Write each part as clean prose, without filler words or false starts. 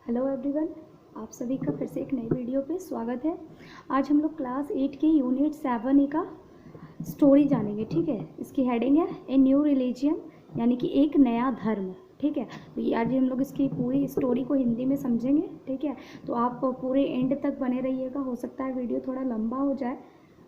Hello everyone, आप सभी का फिर से एक नई वीडियो पे स्वागत है। आज हम लोग क्लास 8 के यूनिट 7 का स्टोरी जानेंगे। ठीक है, इसकी हेडिंग है ए न्यू रिलीजियन, यानी कि एक नया धर्म। ठीक है, तो ये आज हम लोग इसकी पूरी स्टोरी को हिंदी में समझेंगे। ठीक है, तो आप पूरे एंड तक बने रहिएगा। हो सकता है वीडियो थोड़ा लंबा हो जाए,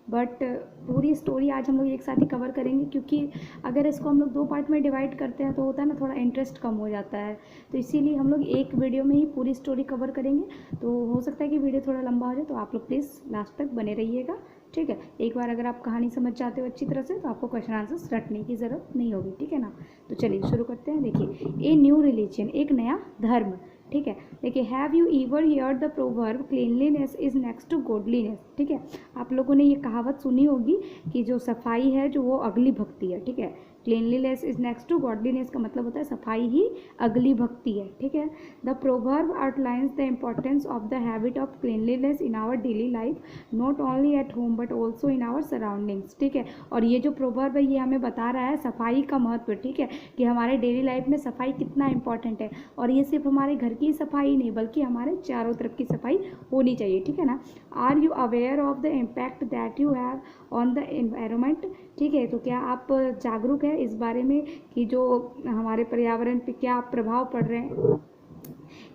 बट पूरी स्टोरी आज हम लोग एक साथ ही कवर करेंगे, क्योंकि अगर इसको हम लोग 2 पार्ट में डिवाइड करते हैं तो होता है ना, थोड़ा इंटरेस्ट कम हो जाता है। तो इसीलिए हम लोग एक वीडियो में ही पूरी स्टोरी कवर करेंगे। तो हो सकता है कि वीडियो थोड़ा लंबा हो जाए, तो आप लोग प्लीज़ लास्ट तक बने रहिएगा। ठीक है, एक बार अगर आप कहानी समझ जाते हो अच्छी तरह से तो आपको क्वेश्चन आंसर्स रटने की ज़रूरत नहीं होगी। ठीक है ना, तो चलिए शुरू करते हैं। देखिए, ए न्यू रिलीजन, एक नया धर्म। ठीक है, देखिए, have you ever hear the proverb cleanliness is next to godliness. ठीक है, आप लोगों ने ये कहावत सुनी होगी कि जो सफाई है जो वो अगली भक्ति है। ठीक है, cleanliness is next to godliness का मतलब होता है सफाई ही अगली भक्ति है। ठीक है, the proverb outlines the importance of the habit of cleanliness in our daily life, not only at home but also in our surroundings. ठीक है, और ये जो प्रोवर्ब है ये हमें बता रहा है सफाई का महत्व। ठीक है, कि हमारे डेली लाइफ में सफाई कितना इंपॉर्टेंट है, और ये सिर्फ हमारे घर की सफाई नहीं बल्कि हमारे चारों तरफ की सफाई होनी चाहिए। ठीक है ना, are you aware of the impact that you have on the environment. ठीक है, तो क्या आप जागरूक है इस बारे में कि जो हमारे पर्यावरण पे क्या प्रभाव पड़ रहे हैं।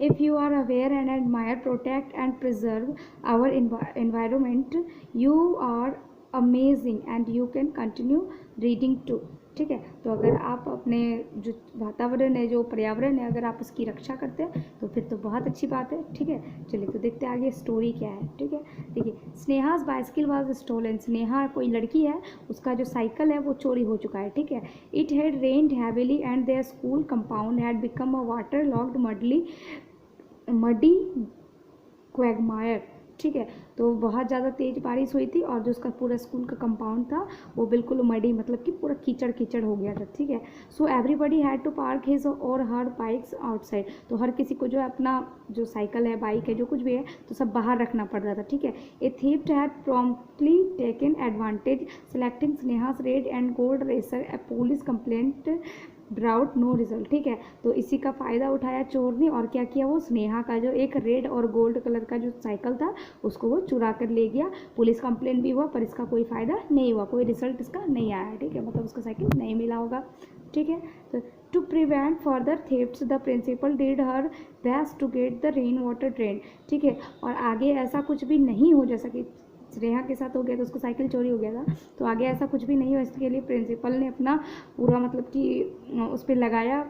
If you are aware and admire, protect and preserve our environment, you are amazing and you can continue reading too. ठीक है, तो अगर आप अपने जो वातावरण है, जो पर्यावरण है, अगर आप उसकी रक्षा करते हैं तो फिर तो बहुत अच्छी बात है। ठीक है, चलिए तो देखते हैं आगे स्टोरी क्या है। ठीक है, देखिए, Sneha's bicycle was stolen. Sneha कोई लड़की है, उसका जो साइकिल है वो चोरी हो चुका है। ठीक है, it had rained heavily and their school compound had become a water logged muddy quagmire. ठीक है, तो बहुत ज़्यादा तेज़ बारिश हुई थी और जो उसका पूरा स्कूल का कंपाउंड था वो बिल्कुल मडी, मतलब कि पूरा कीचड़ कीचड़ हो गया था। ठीक है, so everybody had to park his or her bikes outside. तो हर किसी को जो है अपना जो साइकिल है, बाइक है, जो कुछ भी है, तो सब बाहर रखना पड़ रहा था। ठीक है, a theft had promptly taken advantage selecting Sneha's red and gold racer. A police complaint brought no result. ठीक है, तो इसी का फ़ायदा उठाया चोर ने और क्या किया, वो स्नेहा का जो एक रेड और गोल्ड कलर का जो साइकिल था उसको वो चुरा कर ले गया। पुलिस कंप्लेन भी हुआ पर इसका कोई फ़ायदा नहीं हुआ, कोई रिजल्ट इसका नहीं आया। ठीक है, मतलब उसका साइकिल नहीं मिला होगा। ठीक है, तो to prevent further thefts the principal did her best to get the rain water drain. ठीक है, और आगे ऐसा कुछ भी नहीं हो, जैसा कि स्नेहा के साथ हो गया तो उसको साइकिल चोरी हो गया था, तो आगे ऐसा कुछ भी नहीं हो इसके लिए प्रिंसिपल ने अपना पूरा मतलब कि उस पर लगाया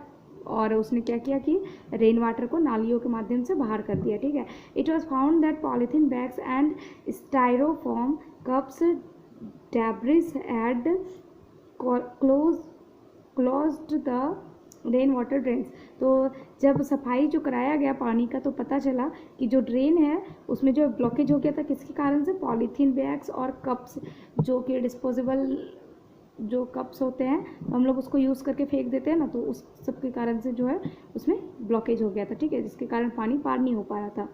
और उसने क्या किया कि रेन वाटर को नालियों के माध्यम से बाहर कर दिया। ठीक है, it was found that polythene bags and styrofoam cups debris had closed the rain water drains. तो जब सफाई जो कराया गया पानी का तो पता चला कि जो ड्रेन है उसमें जो ब्लॉकेज हो गया था, किसके कारण से, पॉलीथीन बैग्स और कप्स, जो कि डिस्पोजेबल जो कप्स होते हैं तो हम लोग उसको यूज़ करके फेंक देते हैं ना, तो उस सब के कारण से जो है उसमें ब्लॉकेज हो गया था। ठीक है, जिसके कारण पानी पार नहीं हो पा रहा था।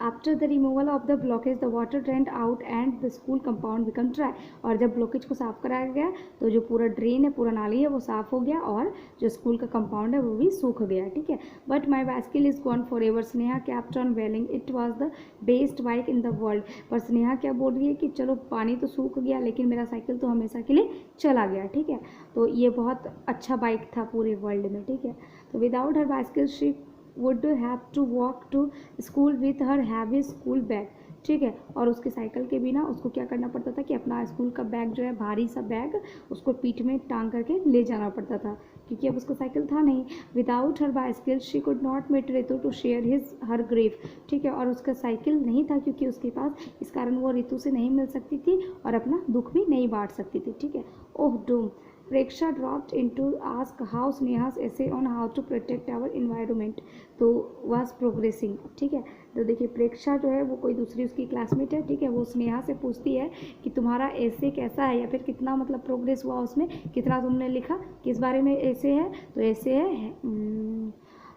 After the removal of the blockage the water drained out and the school compound become dry. और जब ब्लॉकेज को साफ कराया गया तो जो पूरा ड्रेन है, पूरा नाली है, वो साफ हो गया और जो स्कूल का कंपाउंड है वो भी सूख गया। ठीक है, but my bicycle is gone for ever. Sneha kept on wailing, it was the best bike in the world. पर स्नेहा क्या बोल रही है कि चलो पानी तो सूख गया लेकिन मेरा साइकिल तो हमेशा के लिए चला गया। ठीक है, तो ये बहुत अच्छा बाइक था पूरे वर्ल्ड में। ठीक है, तो without her bicycle she would have to walk to school with her heavy school bag। ठीक है, और उसके साइकिल के बिना उसको क्या करना पड़ता था कि अपना स्कूल का बैग जो है, भारी सा बैग, उसको पीठ में टांग करके ले जाना पड़ता था, क्योंकि अब उसको साइकिल था नहीं। Without her bicycle she could not meet Ritu to share her grief. ठीक है, और उसका साइकिल नहीं था क्योंकि उसके पास, इस कारण वो रितु से नहीं मिल सकती थी और अपना दुख भी नहीं बांट सकती थी। ठीक है, oh doom. Preksha dropped into ask how Sneha's essay on how to protect our environment तो वाज प्रोग्रेसिंग। ठीक है, तो देखिए प्रेक्षा जो है वो कोई दूसरी उसकी क्लासमेट है। ठीक है, वो स्नेहा से पूछती है कि तुम्हारा ऐसे कैसा है, या फिर कितना मतलब प्रोग्रेस हुआ उसमें, कितना तुमने लिखा, किस बारे में ऐसे है, तो ऐसे है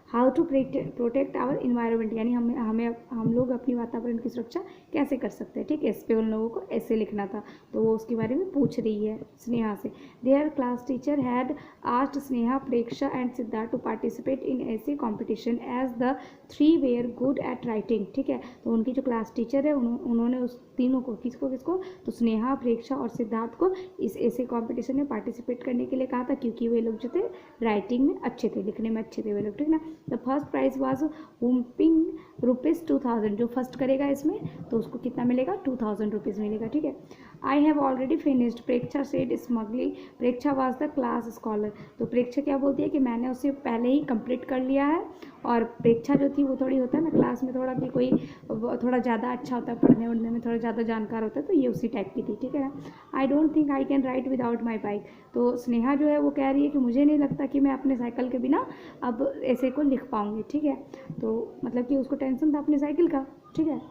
how to protect our environment, यानी हम लोग अपनी वातावरण की सुरक्षा कैसे कर सकते हैं, ठीक है। इस पर उन लोगों को ऐसे लिखना था, तो वो उसके बारे में पूछ रही है स्नेहा से। Their class teacher had asked Sneha, Preksha and Siddharth to participate in essay competition as the 3 were good at writing, ठीक है। तो उनकी जो क्लास टीचर है उन्होंने उस तीनों को, किसको किसको, तो स्नेहा, प्रेक्षा और सिद्धार्थ को इस ऐसे कॉम्पिटिशन में पार्टिसिपेट करने के लिए कहा था, क्योंकि वे लोग जो थे राइटिंग में अच्छे थे, लिखने में अच्छे थे वे लोग, ठीक ना। द फर्स्ट प्राइज वाज हुम्पिंग ₹2000, जो फर्स्ट करेगा इसमें तो उसको कितना मिलेगा, ₹2000 मिलेगा, ठीक है। I have already finished, Preksha said smugly, Preksha was the class scholar. तो प्रेक्षा क्या बोलती है कि मैंने उसे पहले ही कंप्लीट कर लिया है, और प्रेक्षा जो थी वो थोड़ी होता है ना क्लास में थोड़ा, कि कोई थोड़ा ज़्यादा अच्छा होता है पढ़ने वढ़ने में, थोड़ा ज़्यादा जानकार होता है, तो ये उसी टाइप की थी, ठीक है ना। I don't think I can write without my bike, तो स्नेहा जो है वो कह रही है कि मुझे नहीं लगता कि मैं अपने साइकिल के बिना अब ऐसे को लिख पाऊँगी, ठीक है। तो मतलब कि उसको टेंशन था अपनी साइकिल का, ठीक है।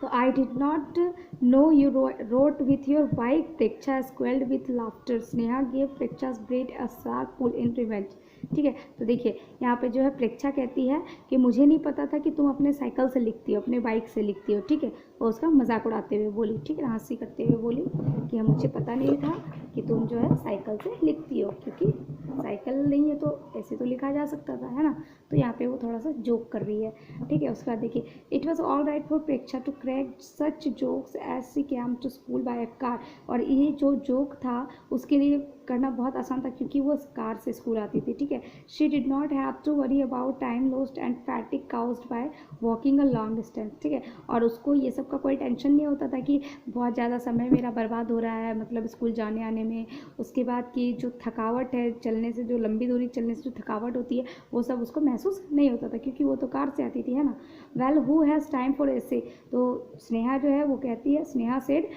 तो I did not know you wrote with your bike, Preksha squealed with laughter, Sneha gave प्रेक्षा's braid a sharp pull in revenge, ठीक है। तो देखिए यहाँ पे जो है प्रेक्षा कहती है कि मुझे नहीं पता था कि तुम अपने साइकिल से लिखती हो, अपने बाइक से लिखती हो, ठीक है। और उसका मजाक उड़ाते हुए बोली, ठीक है, हंसी करते हुए बोली कि मुझे पता नहीं था कि तुम जो है साइकिल से लिखती हो, क्योंकि साइकिल नहीं है तो ऐसे तो लिखा जा सकता था, है ना। तो यहाँ पे वो थोड़ा सा जोक कर रही है, ठीक है। उसके बाद देखिए, it was all right for Preksha to crack such jokes as she came to school by a car, और ये जो जोक था उसके लिए करना बहुत आसान था, क्योंकि वो कार से स्कूल आती थी, ठीक है। She did not have to worry about time lost and fatigue caused by walking a long distance, ठीक है। और उसको ये सब का कोई टेंशन नहीं होता था कि बहुत ज़्यादा समय मेरा बर्बाद हो रहा है, मतलब स्कूल जाने आने में। उसके बाद की जो थकावट है चलने से, जो लंबी दूरी चलने से जो थकावट होती है, वो सब उसको महसूस नहीं होता था, क्योंकि वो तो कार से आती थी, है ना। Well who has time for essay, तो स्नेहा जो है वो कहती है, Sneha said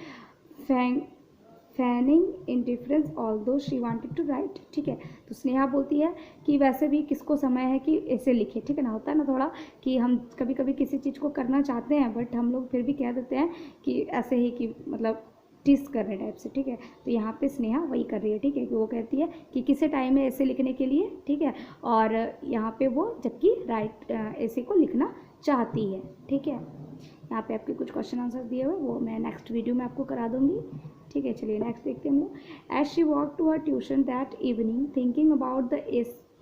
feigning indifference although she wanted to write, ठीक है। तो स्नेहा बोलती है कि वैसे भी किसको समय है कि ऐसे लिखे, ठीक है ना। होता है ना थोड़ा कि हम कभी कभी किसी चीज़ को करना चाहते हैं, बट हम लोग फिर भी कह देते हैं कि ऐसे ही, कि मतलब टीस करने टाइप से, ठीक है। तो यहाँ पे स्नेहा वही कर रही है, ठीक है, कि वो कहती है कि किसी टाइम है ऐसे लिखने के लिए, ठीक है। और यहाँ पे वो जबकि राइट ऐसे को लिखना चाहती है, ठीक है। यहाँ पे आपके कुछ क्वेश्चन आंसर दिए हुए, वो मैं नेक्स्ट वीडियो में आपको करा दूंगी, ठीक है। चलिए नेक्स्ट देखते हैं हम लोग। As she walk to her tuition that evening thinking about the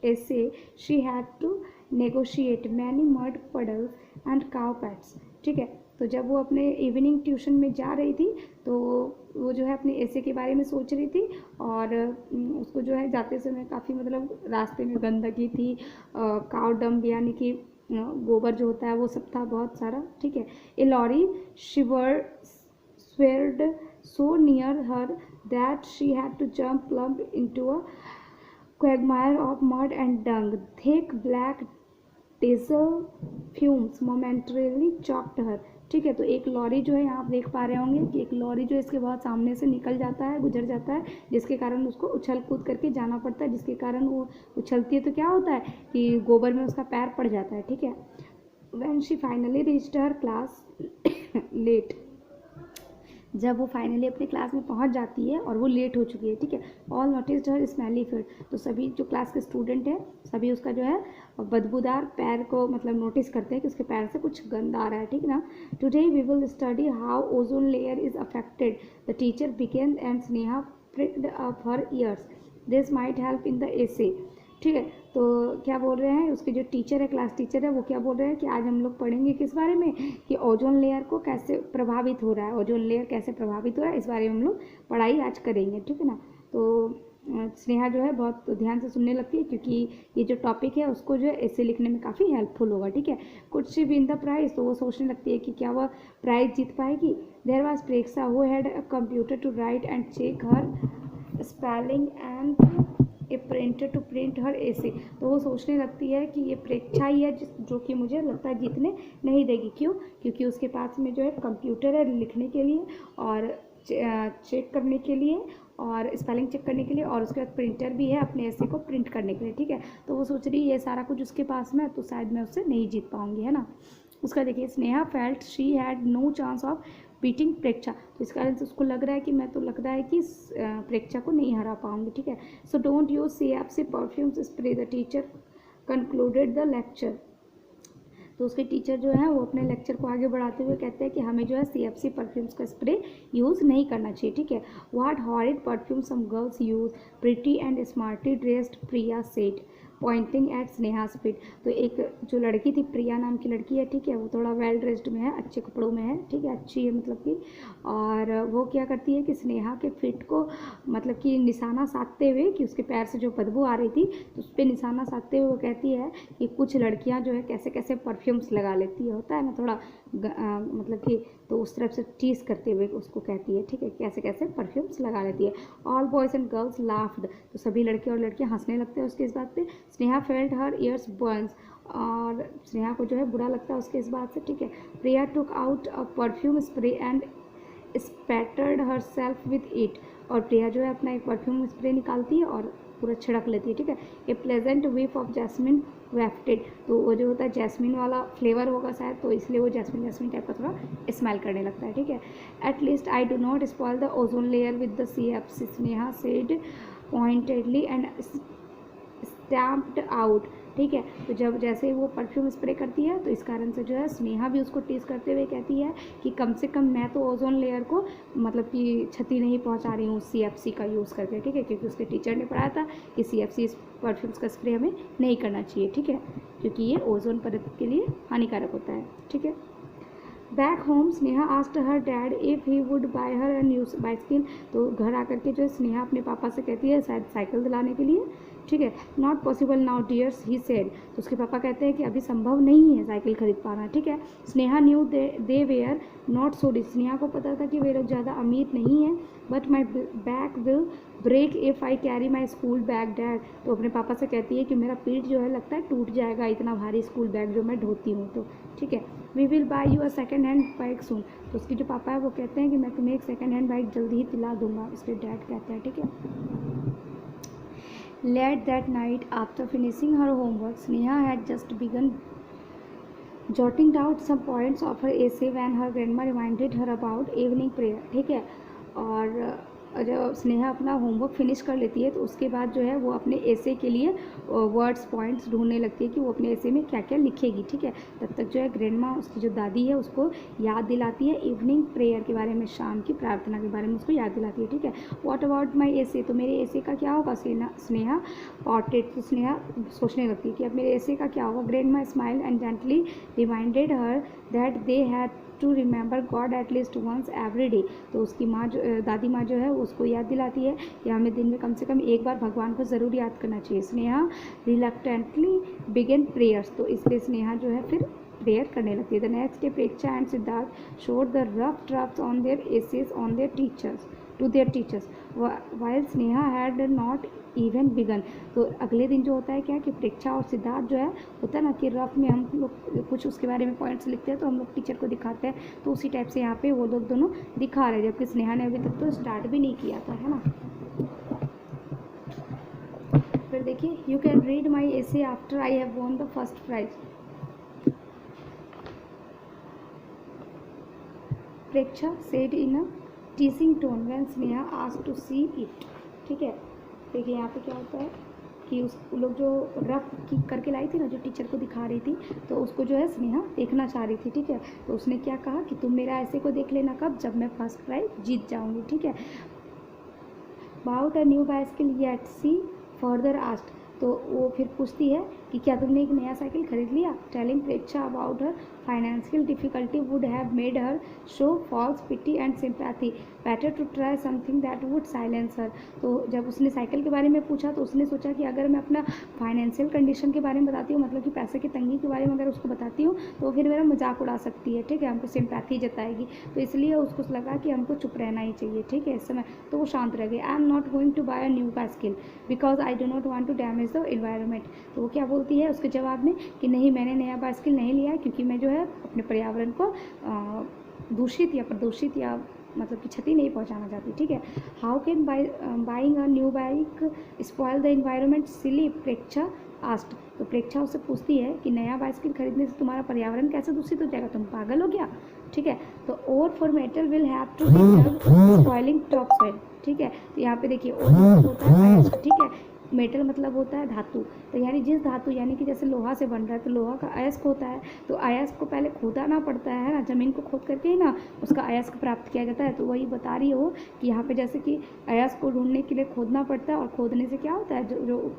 essay she had to negotiate many mud puddles and cow pats, ठीक है। तो जब वो अपने इवनिंग ट्यूशन में जा रही थी, तो वो जो है अपने ऐसे के बारे में सोच रही थी, और उसको जो है जाते समय काफ़ी मतलब रास्ते में गंदगी थी, काउ डंप यानी कि गोबर जो होता है वो सब था बहुत सारा, ठीक है। ए lorry स्वेर्ड so near her that she had to jump plump into a quagmire of mud and dung. Thick black diesel fumes momentarily choked her, ठीक है। तो एक लॉरी जो है यहाँ आप देख पा रहे होंगे कि एक लॉरी जो इसके बहुत सामने से निकल जाता है, गुजर जाता है, जिसके कारण उसको उछल कूद करके जाना पड़ता है, जिसके कारण वो उछलती है तो क्या होता है कि गोबर में उसका पैर पड़ जाता है, ठीक है। When she finally reached her class late, जब वो फाइनली अपने क्लास में पहुंच जाती है और वो लेट हो चुकी है, ठीक है। ऑल नोटिस्ड हर स्मेली फीट, तो सभी जो क्लास के स्टूडेंट हैं सभी उसका जो है बदबूदार पैर को मतलब नोटिस करते हैं कि उसके पैर से कुछ गंद आ रहा है, ठीक ना। Today we will study how ozone layer is affected, the teacher began and Sneha pricked up her ears, this might help in the essay, ठीक है। तो क्या बोल रहे हैं, उसके जो टीचर है, क्लास टीचर है, वो क्या बोल रहे हैं कि आज हम लोग पढ़ेंगे किस बारे में, कि ओजोन लेयर को कैसे प्रभावित हो रहा है, ओजोन लेयर कैसे प्रभावित हो रहा है, इस बारे में हम लोग पढ़ाई आज करेंगे, ठीक है ना। तो स्नेहा जो है बहुत ध्यान से सुनने लगती है, क्योंकि ये जो टॉपिक है उसको जो है ऐसे लिखने में काफ़ी हेल्पफुल होगा, ठीक है। Could she win the prize, तो वो सोचने लगती है कि क्या वह प्राइज जीत पाएगी। There was Preksha who had a computer to write and check her spelling and a printer to print her essay, तो वो सोचने लगती है कि ये प्रेक्षा ही है जो कि मुझे लगता है जीतने नहीं देगी। क्यों? क्योंकि उसके पास में जो है कंप्यूटर है लिखने के लिए और चेक करने के लिए और स्पेलिंग चेक करने के लिए, और उसके बाद प्रिंटर भी है अपने ऐसे को प्रिंट करने के लिए, ठीक है। तो वो सोच रही है ये सारा कुछ उसके पास में है, तो शायद मैं उससे नहीं जीत पाऊंगी, है ना। उसका देखिए, Sneha felt she had no chance of beating Preksha, तो इस कारण से उसको लग रहा है कि मैं तो लग रहा है कि प्रेक्षा को नहीं हरा पाऊंगी, ठीक है। सो डोंट यूज सी एप से perfumes spray, the teacher concluded the lecture. तो उसके टीचर जो है वो अपने लेक्चर को आगे बढ़ाते हुए कहते हैं कि हमें जो है CFC परफ्यूम्स का स्प्रे यूज़ नहीं करना चाहिए, ठीक है। What horrid perfume some girls use, pretty and smartly dressed Priya said pointing at Sneha speed. तो एक जो लड़की थी, प्रिया नाम की लड़की है, ठीक है, वो थोड़ा वेल ड्रेस्ड में है, अच्छे कपड़ों में है, ठीक है, अच्छी है मतलब कि, और वो क्या करती है कि स्नेहा के फिट को मतलब कि निशाना साधते हुए, कि उसके पैर से जो बदबू आ रही थी तो उस पर निशाना साधते हुए वो कहती है कि कुछ लड़कियां जो है कैसे कैसे परफ्यूम्स लगा लेती है, होता है ना थोड़ा मतलब कि, तो उस तरफ से टीज करते हुए उसको कहती है, ठीक है, कैसे कैसे परफ्यूम्स लगा लेती है। All boys and girls laughed. तो सभी लड़के और लड़कियां हंसने लगते हैं उसके इस बात पे। स्नेहा फेल्ट हर ईयर्स बर्न्स। और स्नेहा को जो है बुरा लगता है उसके इस बात से, ठीक है। Priya took out a perfume spray and spattered herself with it. और प्रिया जो है अपना एक परफ्यूम स्प्रे निकालती है और पूरा छिड़क लेती है, ठीक है। A pleasant whiff of jasmine wafted. तो वो जो होता है जैस्मिन वाला फ्लेवर होगा शायद, तो इसलिए वो जैस्मिन जैस्मिन टाइप का थोड़ा स्मेल करने लगता है, ठीक है। At least I do not spoil the ozone layer with the CFC, Sneha said pointedly and stamped out, ठीक है। तो जब जैसे वो परफ्यूम स्प्रे करती है तो इस कारण से जो है स्नेहा भी उसको टीज करते हुए कहती है कि कम से कम मैं तो ओजोन लेयर को मतलब कि क्षति नहीं पहुंचा रही हूँ CFC का यूज़ करके, ठीक है, क्योंकि उसके टीचर ने पढ़ाया था कि CFC परफ्यूम्स का स्प्रे हमें नहीं करना चाहिए, ठीक है, क्योंकि ये ओजोन परत के लिए हानिकारक होता है, ठीक है। Back home Sneha asked her dad if he would buy her a new bicycle. तो घर आकर के जो है स्नेहा अपने पापा से कहती है शायद साइकिल दिलाने के लिए, ठीक है। Not possible now dears he said. तो उसके पापा कहते हैं कि अभी संभव नहीं है साइकिल खरीद पाना, ठीक है। Sneha knew they were not so rich. Sneha को पता था कि वे लोग ज़्यादा अमीर नहीं हैं। But my back will break if I carry my school bag dad. तो अपने पापा से कहती है कि मेरा पीठ जो है लगता है टूट जाएगा इतना भारी स्कूल बैग जो मैं ढोती हूँ, तो ठीक है। We will buy you a second hand bike soon. तो उसकी जो पापा है वो कहते हैं कि मैं तुम्हें एक सेकेंड हैंड बाइक जल्दी ही दिला दूंगा, उसके डैड कहते हैं, ठीक है। Late that night, after finishing her homework, Sneha had just begun jotting down some points of her essay when her grandma reminded her about evening prayer, ठीक है। और जब स्नेहा अपना होमवर्क फिनिश कर लेती है तो उसके बाद जो है वो अपने एसे के लिए वर्ड्स पॉइंट्स ढूंढने लगती है कि वो अपने एसे में क्या क्या लिखेगी, ठीक है। तब तक जो है ग्रैंडमा उसकी जो दादी है उसको याद दिलाती है इवनिंग प्रेयर के बारे में, शाम की प्रार्थना के बारे में उसको याद दिलाती है, ठीक है। व्हाट अबाउट माई एसे। तो मेरे एसे का क्या होगा स्नेहा पॉटेड। तो स्नेहा सोचने लगती है कि अब मेरे एसे का क्या होगा। Grandma smile and gently reminded her that they had to remember God at least once every day. तो उसकी माँ जो दादी माँ जो है उसको याद दिलाती है कि हमें दिन में कम से कम एक बार भगवान को ज़रूर याद करना चाहिए। Sneha reluctantly begin prayers. तो इसलिए स्नेहा जो है फिर प्रेयर करने लगती है। The next day Preksha and Siddharth showed the rough drafts on their essays on their teachers to their teachers while Sneha had not even begun. तो अगले दिन जो होता है क्या कि प्रेक्षा और सिद्धार्थ जो है होता है ना कि रफ में हम लोग कुछ उसके बारे में पॉइंट्स लिखते हैं तो हम लोग टीचर को दिखाते हैं, तो उसी टाइप से यहाँ पे वो लोग दोनों दिखा रहे हैं, जबकि स्नेहा ने अभी तक तो स्टार्ट भी नहीं किया था, है ना। फिर देखिए, you can read my essay after I have won the first prize. Preksha said in a teaching tone when Sneha asked to see it, ठीक है। देखिए यहाँ पे क्या होता है कि उस लोग जो रफ की करके लाई थी ना, जो टीचर को दिखा रही थी, तो उसको जो है स्नेहा देखना चाह रही थी, ठीक है। तो उसने क्या कहा कि तुम मेरा ऐसे को देख लेना कब, जब मैं फर्स्ट प्राइज जीत जाऊंगी, ठीक है। About a new bicycle yet she further asked. तो वो फिर पूछती है कि क्या तुमने एक नया साइकिल खरीद लिया। Telling Preksha about her financial difficulty would have made her show false pity and sympathy, better to try something that would silence her. तो जब उसने साइकिल के बारे में पूछा तो उसने सोचा कि अगर मैं अपना फाइनेंशियल कंडीशन के बारे में बताती हूँ, मतलब कि पैसे की तंगी के बारे में अगर उसको बताती हूँ तो फिर मेरा मजाक उड़ा सकती है, ठीक है, हमको सिंपैथी जताएगी। तो इसलिए उसको लगा कि हमको चुप रहना ही चाहिए, ठीक है, इस समय। तो वो शांत रह गई। I am not going to buy a new bicycle because I do not want to damage the environment. तो वो क्या बोलती है उसके जवाब में कि नहीं, मैंने नया बाइसिकल नहीं लिया है क्योंकि मैं जो है अपने पर्यावरण को दूषित या प्रदूषित या मतलब कि क्षति नहीं पहुंचाना चाहती, ठीक है। How can buying a new bike spoil the environment silly, Preksha asked. तो प्रेक्षा उससे पूछती है कि नया बाइसिकल खरीदने से तुम्हारा पर्यावरण कैसे दूषित हो जाएगा, तुम पागल हो गया, ठीक है। तो or for metal will have to spoiling top side, ठीक है। तो यहाँ पे देखिए ओर होता है, ठीक है, मेटल मतलब होता है धातु, तो यानी जिस धातु यानी कि जैसे लोहा से बन रहा है तो लोहा का अयस्क होता है, तो अयस्क को पहले खोदाना पड़ता है ना, ज़मीन को खोद करके ही ना उसका अयस्क प्राप्त किया जाता है। तो वही बता रही हो कि यहाँ पे जैसे कि अयस्क को ढूंढने के लिए खोदना पड़ता है, और खोदने से क्या होता है, जो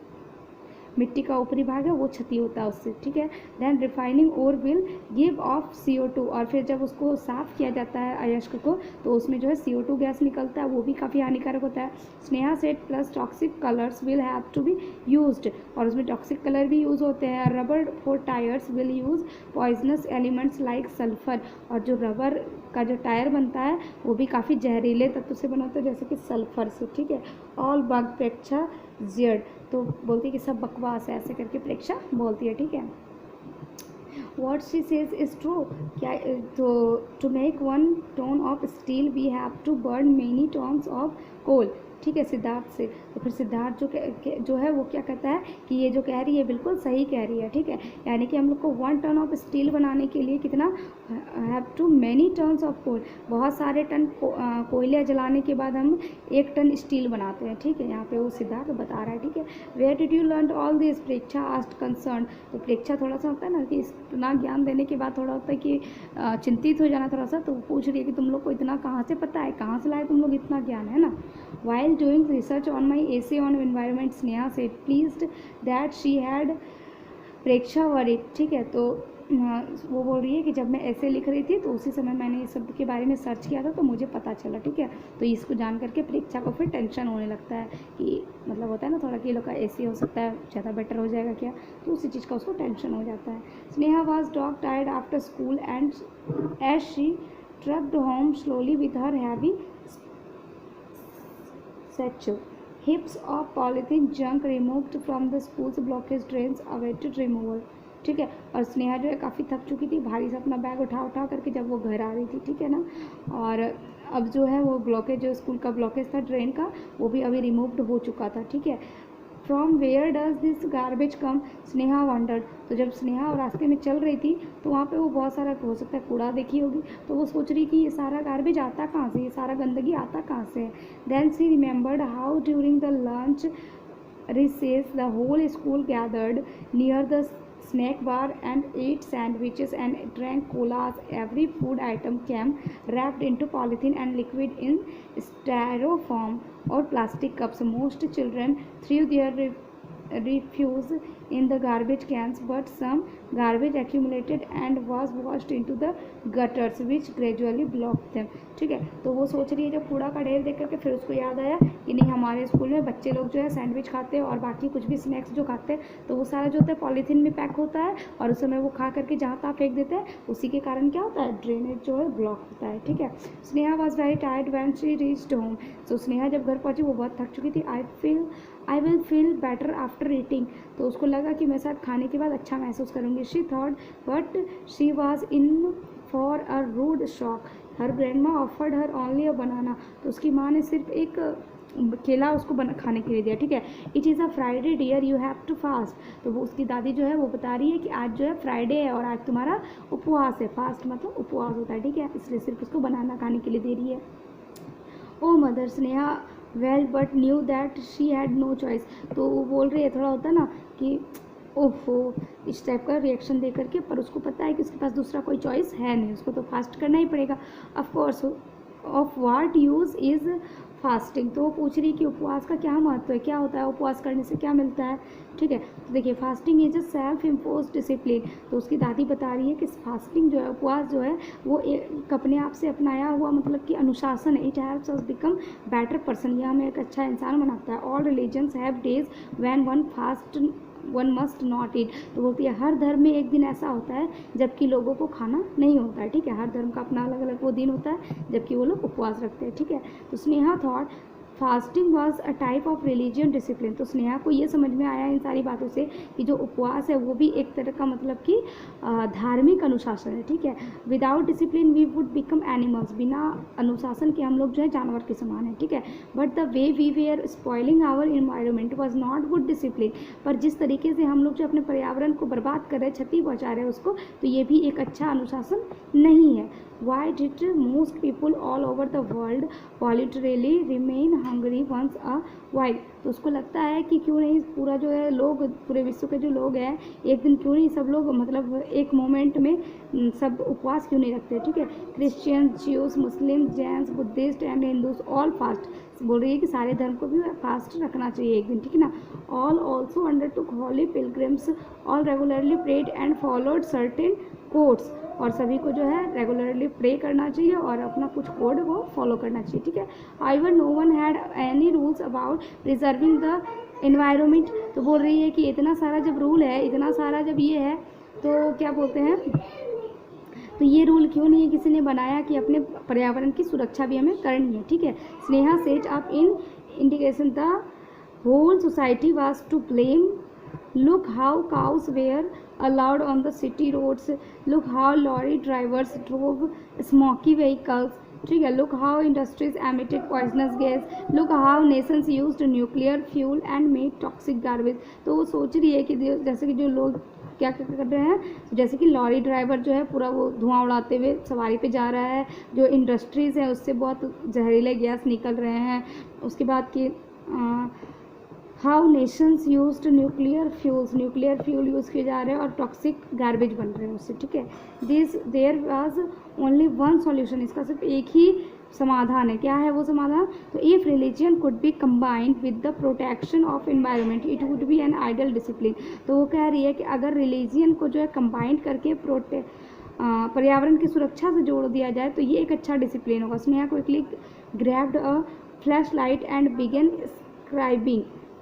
मिट्टी का ऊपरी भाग है वो क्षति होता है उससे, ठीक है। Then refining ore will give off CO2, और फिर जब उसको साफ़ किया जाता है अयस्क को तो उसमें जो है CO2 गैस निकलता है, वो भी काफ़ी हानिकारक होता है। Sneha said plus toxic colours will have to be used, और उसमें टॉक्सिक कलर भी यूज़ होते हैं। Rubber for tyres will use poisonous elements like sulphur, और जो रबर का जो टायर बनता है वो भी काफ़ी जहरीले तत्व से बना होता है जैसे कि सल्फर से, ठीक है। ऑल बग प्रेक्षा जेड, तो बोलती है कि सब बकवास है, ऐसे करके प्रेक्षा बोलती है, ठीक है। What she says is true, क्या तो to make 1 ton of steel we have to burn many tons of coal, ठीक है, सिद्धार्थ से। तो फिर सिद्धार्थ जो है वो क्या कहता है कि ये जो कह रही है बिल्कुल सही कह रही है, ठीक है। यानी कि हम लोग को 1 टन ऑफ स्टील बनाने के लिए कितना, have to many tons of coal, बहुत सारे टन कोयले जलाने के बाद हम 1 टन स्टील बनाते हैं, ठीक है। यहाँ पे वो सिद्धार्थ बता रहा है, ठीक है। Where did you learn all this, Preksha asked concern, तो प्रेक्षा थोड़ा सा होता है ना कि इतना ज्ञान देने के बाद थोड़ा होता है कि चिंतित हो जाना थोड़ा सा, तो पूछ रही है कि तुम लोग को इतना कहाँ से पता है, कहाँ से लाए तुम लोग इतना ज्ञान, है ना। While doing research on my essay on environment, Sneha said pleased that she had Preksha worried, ठीक है। तो वो बोल रही है कि जब मैं ऐसे लिख रही थी तो उसी समय मैंने इस शब्द के बारे में सर्च किया था तो मुझे पता चला, ठीक है। तो इसको जान करके प्रेक्षा को फिर टेंशन होने लगता है कि मतलब होता है ना थोड़ा कि लोग का ऐसे हो सकता है, ज़्यादा बेटर हो जाएगा क्या, तो उसी चीज़ का उसको टेंशन हो जाता है। Sneha was dog tired after school and as she trudged home slowly with her heavy satchel. Heaps of polythene junk removed from the school's blockage drains awaited removal, ठीक है। और स्नेहा जो है काफ़ी थक चुकी थी, भारी से अपना बैग उठा करके जब वो घर आ रही थी, ठीक है ना। और अब जो है वो ब्लॉकेज, जो स्कूल का ब्लॉकेज था ड्रेन का, वो भी अभी रिमूव्ड हो चुका था, ठीक है। From where does this garbage come, Sneha wondered, तो जब स्नेहा रास्ते में चल रही थी तो वहाँ पे वो बहुत सारा हो सकता है कूड़ा देखी होगी, तो वो सोच रही कि ये सारा गार्बेज आता कहाँ से, ये सारा गंदगी आता कहाँ से। Then she remembered how during the lunch recess the whole school gathered near the snack bar and ate sandwiches and drank colas. Every food item came wrapped into polythene and liquid in styrofoam or plastic cups. Most children threw their refuse in the garbage cans, but some garbage accumulated and was washed into the gutters which gradually blocked them, ठीक है। तो वो सोच रही है जब कूड़ा का ढेर देख करके फिर उसको याद आया कि नहीं हमारे स्कूल में बच्चे लोग जो है सैंडविच खाते हैं और बाकी कुछ भी स्नैक्स जो खाते हैं तो वो सारा जो होता है पॉलीथीन में पैक होता है और उस समय वो खा करके जहाँ तहाँ फेंक देते हैं, उसी के कारण क्या होता है ड्रेनेज जो है ब्लॉक होता है, ठीक है। Sneha was very tired when she reached home, तो स्नेहा जब घर पहुँची वो बहुत थक चुकी थी। I will feel better after eating, तो उसको लगा कि मैं शायद खाने के बाद अच्छा महसूस करूँगी। She thought but she was in for a rude shock, her grandma offered her only a banana, तो उसकी माँ ने सिर्फ एक केला उसको खाने के लिए दिया, ठीक है। It is a Friday dear you have to fast, तो वो उसकी दादी जो है वो बता रही है कि आज जो है फ्राइडे है और आज तुम्हारा उपवास है, फास्ट मतलब उपवास होता है, ठीक है, इसलिए सिर्फ उसको बनाना खाने के लिए दे रही है। Oh mother, Sneha wail but knew that she had no choice, तो वो बोल रही है थोड़ा होता है ना कि ओहो इस टाइप का रिएक्शन दे करके, पर उसको पता है कि उसके पास दूसरा कोई चॉइस है नहीं, उसको तो फास्ट करना ही पड़ेगा of course. Of what use is fasting, तो वो पूछ रही कि उपवास का क्या महत्व है, क्या होता है उपवास करने से क्या मिलता है, ठीक है। तो देखिए fasting is a self impose discipline, तो उसकी दादी बता रही है कि फास्टिंग जो है उपवास जो है वो एक अपने आप से अपनाया हुआ मतलब कि अनुशासन है। It helps us become better person, यह हमें एक अच्छा इंसान बनाता है। All religions have days when one fast one must not eat, तो बोलती है हर धर्म में एक दिन ऐसा होता है जबकि लोगों को खाना नहीं होता है, ठीक है। हर धर्म का अपना अलग अलग वो दिन होता है जबकि वो लोग उपवास रखते हैं, ठीक है। तो Sneha thought fasting was a type of religion discipline, तो स्नेहा को ये समझ में आया इन सारी बातों से कि जो उपवास है वो भी एक तरह का मतलब कि धार्मिक अनुशासन है, ठीक है। Without discipline we would become animals, बिना अनुशासन के हम लोग जो है जानवर के समान है, ठीक है। But the way we were spoiling our environment was not good discipline, पर जिस तरीके से हम लोग जो अपने पर्यावरण को बर्बाद कर रहे हैं, क्षति पहुँचा रहे हैं उसको, तो ये भी एक अच्छा अनुशासन नहीं है। Why did most people all over the world voluntarily remain hungry once a while. तो उसको लगता है कि क्यों नहीं पूरा जो है लोग, पूरे विश्व के जो लोग हैं एक दिन क्यों नहीं सब लोग मतलब एक मोमेंट में सब उपवास क्यों नहीं रखते, ठीक है। Christian, juice, Muslim, Jains, Buddhist and Hindus all fast. बोल रही है कि सारे धर्म को भी फास्ट रखना चाहिए एक दिन, ठीक है ना। All also undertook holy pilgrims, all regularly prayed and followed certain codes. और सभी को जो है रेगुलरली प्रे करना चाहिए और अपना कुछ कोड वो फॉलो करना चाहिए, ठीक है। However no one had any rules about preserving the environment. तो बोल रही है कि इतना सारा जब रूल है, इतना सारा जब ये है, तो क्या बोलते हैं, तो ये रूल क्यों नहीं है किसी ने बनाया कि अपने पर्यावरण की सुरक्षा भी हमें करनी है, ठीक है। Sneha said up in indication the whole society was to blame. Look how cows were allowed on the city roads. Look how lorry drivers drove smoky vehicles. ठीक है। Look how industries emitted poisonous gas. Look how nations used nuclear fuel and made toxic garbage. तो वो सोच रही है कि जैसे कि जो लोग क्या क्या कर रहे हैं, जैसे कि लॉरी ड्राइवर जो है पूरा वो धुआं उड़ाते हुए सवारी पे जा रहा है, जो इंडस्ट्रीज़ हैं उससे बहुत जहरीले गैस निकल रहे हैं। उसके बाद की how Nations used nuclear fuel use किए जा रहे हैं और टॉक्सिक गार्बेज बन रहे हैं उससे, ठीक है। There was only one solution. इसका सिर्फ एक ही समाधान है। क्या है वो समाधान? तो if religion could be combined with the protection of environment it would be an ideal discipline. तो वो कह रही है कि अगर रिलीजन को जो है कंबाइंड करके पर्यावरण की सुरक्षा से जोड़ दिया जाए तो ये एक अच्छा डिसिप्लिन होगा। Sneha quickly grabbed a flash light and begin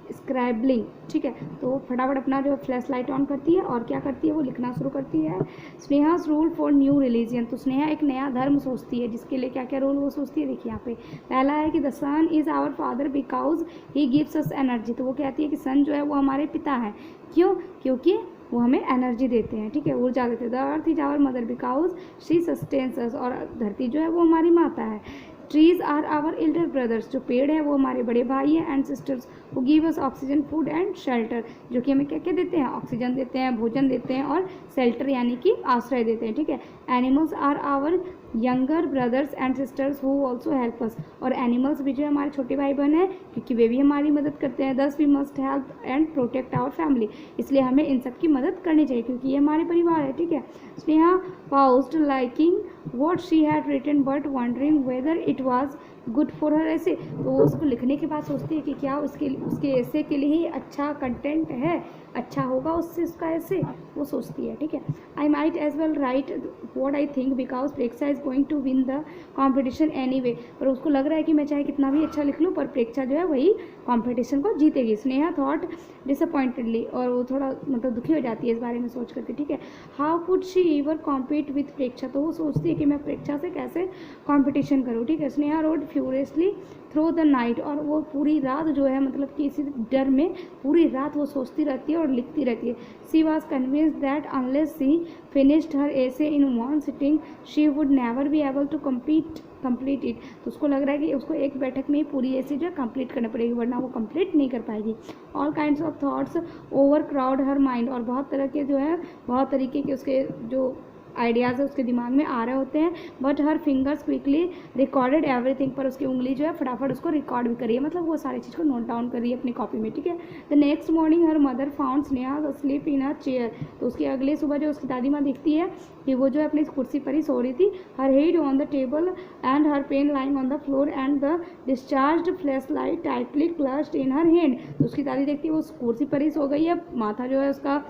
scrabbling, ठीक है। तो फटाफट अपना जो फ्लैश लाइट ऑन करती है और क्या करती है, वो लिखना शुरू करती है। स्नेहास रूल फॉर न्यू रिलीजियन। तो स्नेहा एक नया धर्म सोचती है जिसके लिए क्या क्या रूल वो सोचती है, देखिए यहाँ पे पहला है कि the sun is our father because he gives us energy. तो वो कहती है कि सन जो है वो हमारे पिता है, क्यों? क्योंकि वो हमें एनर्जी देते हैं, ठीक है, ऊर्जा देते हैं। The earth is our mother because she sustains us. और धरती जो है वो हमारी माता है। Trees are our elder brothers. जो पेड़ है वो हमारे बड़े भाई हैं। एंड सिस्टर्स वो give us oxygen, food and shelter. जो कि हमें क्या क्या देते हैं? ऑक्सीजन देते हैं, भोजन देते हैं और शेल्टर यानी कि आश्रय देते हैं, ठीक है। Animals are our younger brothers and sisters who also help us. और एनिमल्स भी जो है हमारे छोटे भाई बहन हैं क्योंकि वे भी हमारी मदद करते हैं। Thus we must help and protect our family. इसलिए हमें इन सब की मदद करनी चाहिए क्योंकि ये हमारे परिवार है, ठीक है। Sneha paused liking what she had written but wondering whether it was good for her ऐसे। तो वो उसको लिखने के बाद सोचती है कि क्या उसके ऐसे के लिए ही अच्छा कंटेंट है, अच्छा होगा उससे उसका ऐसे, वो सोचती है, ठीक है। I might as well write what I think because Preksha is going to win the competition anyway. पर उसको लग रहा है कि मैं चाहे कितना भी अच्छा लिख लूँ पर प्रेक्षा जो है वही कॉम्पिटिशन को जीतेगी। स्नेहा थॉट डिसअपॉइंटेडली। और वो थोड़ा मतलब दुखी हो जाती है इस बारे में सोच करके, ठीक है। How could she ever compete with Preksha. तो वो सोचती है कि मैं प्रेक्षा से कैसे कॉम्पिटिशन करूँ, ठीक है। Sneha road furiously through the night. और वो पूरी रात जो है मतलब कि इसी डर में पूरी रात वो सोचती रहती है और लिखती रहती है। She was convinced that unless she finished her essay in one sitting she would never be able to complete it. तो उसको लग रहा है कि उसको एक बैठक में ही पूरी ऐसी जो है कंप्लीट करनी पड़ेगी वरना वो कंप्लीट नहीं कर पाएगी। All kinds of thoughts over crowd her mind. और बहुत तरह के जो है बहुत तरीके के उसके जो आइडियाज़ है उसके दिमाग में आ रहे होते हैं। But her fingers quickly recorded everything. पर उसकी उंगली जो है फटाफट उसको रिकॉर्ड भी करी है, मतलब वो सारी चीज़ को नोट डाउन कर रही है अपनी कॉपी में, ठीक है। The next morning her mother found Sneha sleep in a chair. तो उसकी अगले सुबह जो उसकी दादी माँ दिखती है कि वो जो है अपनी कुर्सी पर ही सो रही थी। Her head on the table and her pen lying on the floor and the discharge flashlight tightly clutched in her hand. तो उसकी दादी देखती है वो कुर्सी पर ही सो गई है, माथा जो है उसका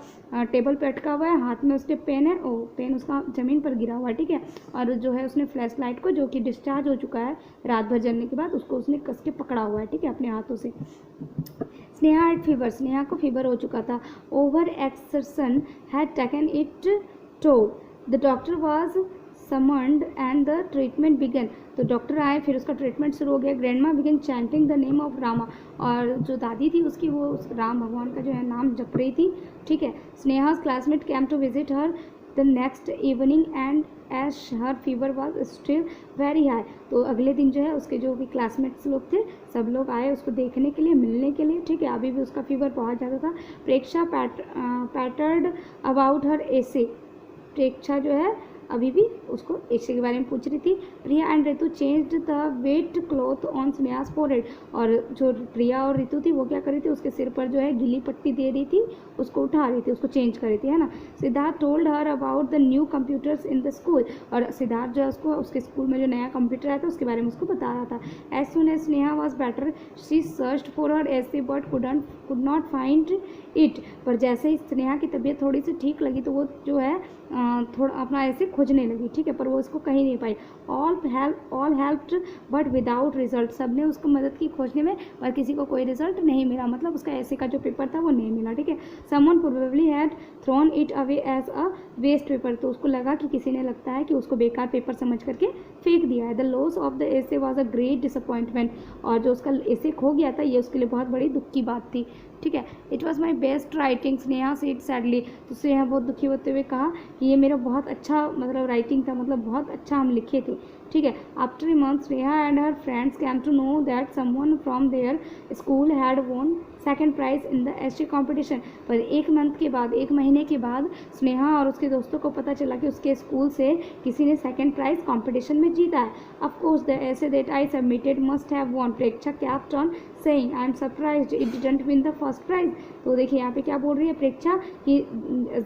टेबल पे अटका हुआ है, हाथ में उसके पेन है, पेन उसका ज़मीन पर गिरा हुआ है, ठीक है। और जो है उसने फ्लैश लाइट को जो कि डिस्चार्ज हो चुका है रात भर जलने के बाद उसको उसने कस के पकड़ा हुआ है, ठीक है, अपने हाथों से। Sneha had fever. स्नेहा को फीवर हो चुका था। Over exertion had taken it toll. The doctor was summoned and the treatment began. तो डॉक्टर आए फिर उसका ट्रीटमेंट शुरू हो गया। Grandma began chanting the name of Rama. और जो दादी थी उसकी वो राम भगवान का जो है नाम जप रही थी, ठीक है। Sneha's classmate came to visit her the next evening and as her fever was still very high. तो अगले दिन जो है उसके जो भी क्लासमेट्स लोग थे सब लोग आए उसको देखने के लिए, मिलने के लिए, ठीक है। अभी भी उसका फीवर बहुत ज़्यादा था। प्रेक्षा पैटर्ड अबाउट हर एसे। प्रेक्षा जो है अभी भी उसको ऐसे के बारे में पूछ रही थी। Priya and Ritu changed the wet cloth on Sneha's forehead, और जो प्रिया और ऋतु थी वो क्या कर रही थी, उसके सिर पर जो है गीली पट्टी दे रही थी, उसको उठा रही थी, उसको चेंज कर रही थी, है ना। Siddharth told her about the new computers in the school, और सिद्धार्थ जो है उसको उसके स्कूल में जो नया कंप्यूटर आया था उसके बारे में उसको बता रहा था। As soon as Sneha was better she searched for her essay but could not find it, पर जैसे ही स्नेहा की तबीयत थोड़ी सी ठीक लगी तो वो जो है थोड़ा अपना ऐसे खोजने लगी, ठीक है, पर वो उसको कहीं नहीं पाई। All helped but without result, सब ने उसको मदद की खोजने में, पर किसी को कोई रिजल्ट नहीं मिला, मतलब उसका ऐसे का जो पेपर था वो नहीं मिला, ठीक है। Someone probably had thrown it away as a waste paper, तो उसको लगा कि किसी ने लगता है कि उसको बेकार पेपर समझ करके फेंक दिया है। The loss of the essay was a great disappointment, और जो उसका एसे खो गया था ये उसके लिए बहुत बड़ी दुख की बात थी, ठीक है। It was my best writing, Sneha said sadly, तो स्नेहा बहुत दुखी होते हुए कहा कि ये मेरा बहुत अच्छा मतलब राइटिंग था, मतलब बहुत अच्छा हम लिखे थे, ठीक है। After a month Sneha and her friends came to know that someone from their school had won second prize in the essay competition, पर एक मंथ के बाद, एक महीने के बाद स्नेहा और उसके दोस्तों को पता चला कि उसके स्कूल से किसी ने सेकेंड प्राइज कॉम्पिटिशन में जीता है। Of course the essay that I submitted must have von, Preksha kept on saying I am surprised it didn't win the first prize, तो देखिए यहाँ पे क्या बोल रही है प्रेक्षा कि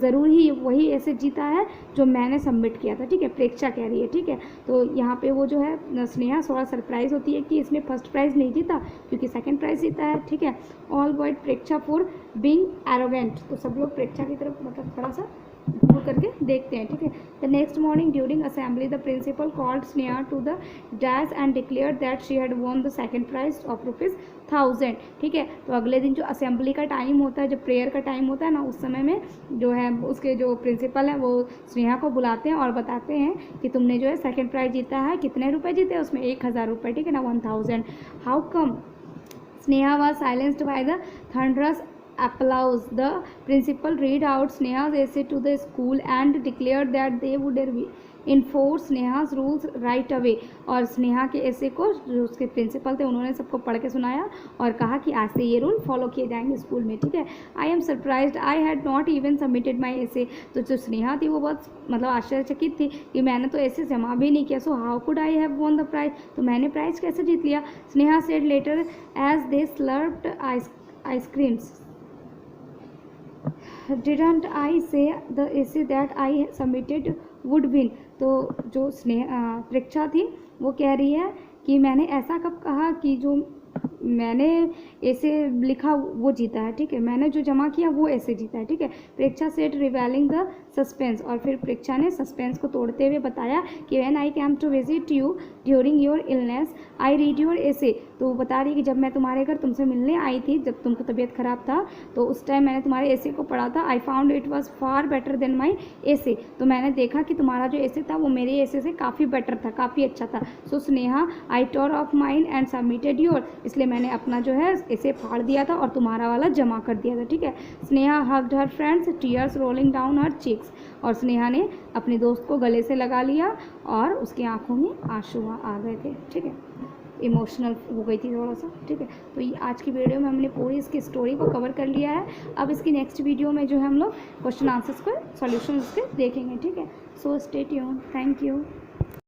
ज़रूर ही वही ऐसे जीता है जो मैंने सबमिट किया था, ठीक है, प्रेक्षा कह रही है, ठीक है। तो यहाँ पे वो जो है स्नेहा थोड़ा सरप्राइज होती है कि इसने फर्स्ट प्राइज़ नहीं जीता क्योंकि सेकंड प्राइज़ जीता है, ठीक है। All booed Preksha for being arrogant, तो सब लोग प्रेक्षा की तरफ मतलब थोड़ा सा घूर करके देखते हैं, ठीक है। The next morning during assembly the principal called Sneha to the dais and declare that she had won the second prize of ₹1000, ठीक है। तो अगले दिन जो असेंबली का टाइम होता है, जो प्रेयर का टाइम होता है ना, उस समय में जो है उसके जो प्रिंसिपल हैं वो स्नेहा को बुलाते हैं और बताते हैं कि तुमने जो है सेकंड प्राइज जीता है, कितने रुपए जीते, उसमें 1000 रुपये, ठीक है ना, 1000। How come Sneha was silenced by the thunderous applause. The principal read out Sneha's essay to the school and declared that they would enforce Sneha's rules right away. और स्नेहा के ऐसे को जो उसके प्रिंसिपल थे उन्होंने सबको पढ़ के सुनाया और कहा कि आज से ये रूल फॉलो किए जाएंगे स्कूल में, ठीक है। I am surprised I had not even submitted my essay, तो जो स्नेहा थी वो बहुत मतलब आश्चर्यचकित थी कि मैंने तो ऐसे जमा भी नहीं किया। So how could I have won the prize, तो मैंने प्राइज कैसे जीत लिया। Sneha said later as they slurped ice creams, didn't I say the essay that I submitted would win, तो जो प्रेक्षा थी वो कह रही है कि मैंने ऐसा कब कहा कि जो मैंने ऐसे लिखा वो जीता है, ठीक है, मैंने जो जमा किया वो ऐसे जीता है, ठीक है। प्रेक्षा सेट रिवेलिंग द सस्पेंस, और फिर प्रेक्षा ने सस्पेंस को तोड़ते हुए बताया कि when I came to visit you during your illness I read your essay, तो वो बता रही है कि जब मैं तुम्हारे घर तुमसे मिलने आई थी, जब तुमको तबीयत खराब था, तो उस टाइम मैंने तुम्हारे ऐसे को पढ़ा था। I found it was far better than my essay, तो मैंने देखा कि तुम्हारा जो ऐसे था वो मेरे ऐसे से काफ़ी बेटर था, काफ़ी अच्छा था। So Sneha I tore off mind and submitted your, इसलिए मैंने अपना जो है ऐसे फाड़ दिया था और तुम्हारा वाला जमा कर दिया था, ठीक है। स्नेहा हग्ड हर friends tears rolling down her cheeks, और स्नेहा ने अपने दोस्त को गले से लगा लिया और उसकी आंखों में आंसू आ गए थे, ठीक है, इमोशनल हो गई थी थोड़ा सा, ठीक है। तो ये आज की वीडियो में हमने पूरी इसकी स्टोरी को कवर कर लिया है। अब इसकी नेक्स्ट वीडियो में जो है हम लोग क्वेश्चन आंसर्स को सॉल्यूशन उसके देखेंगे, ठीक है। So stay tuned, thank you.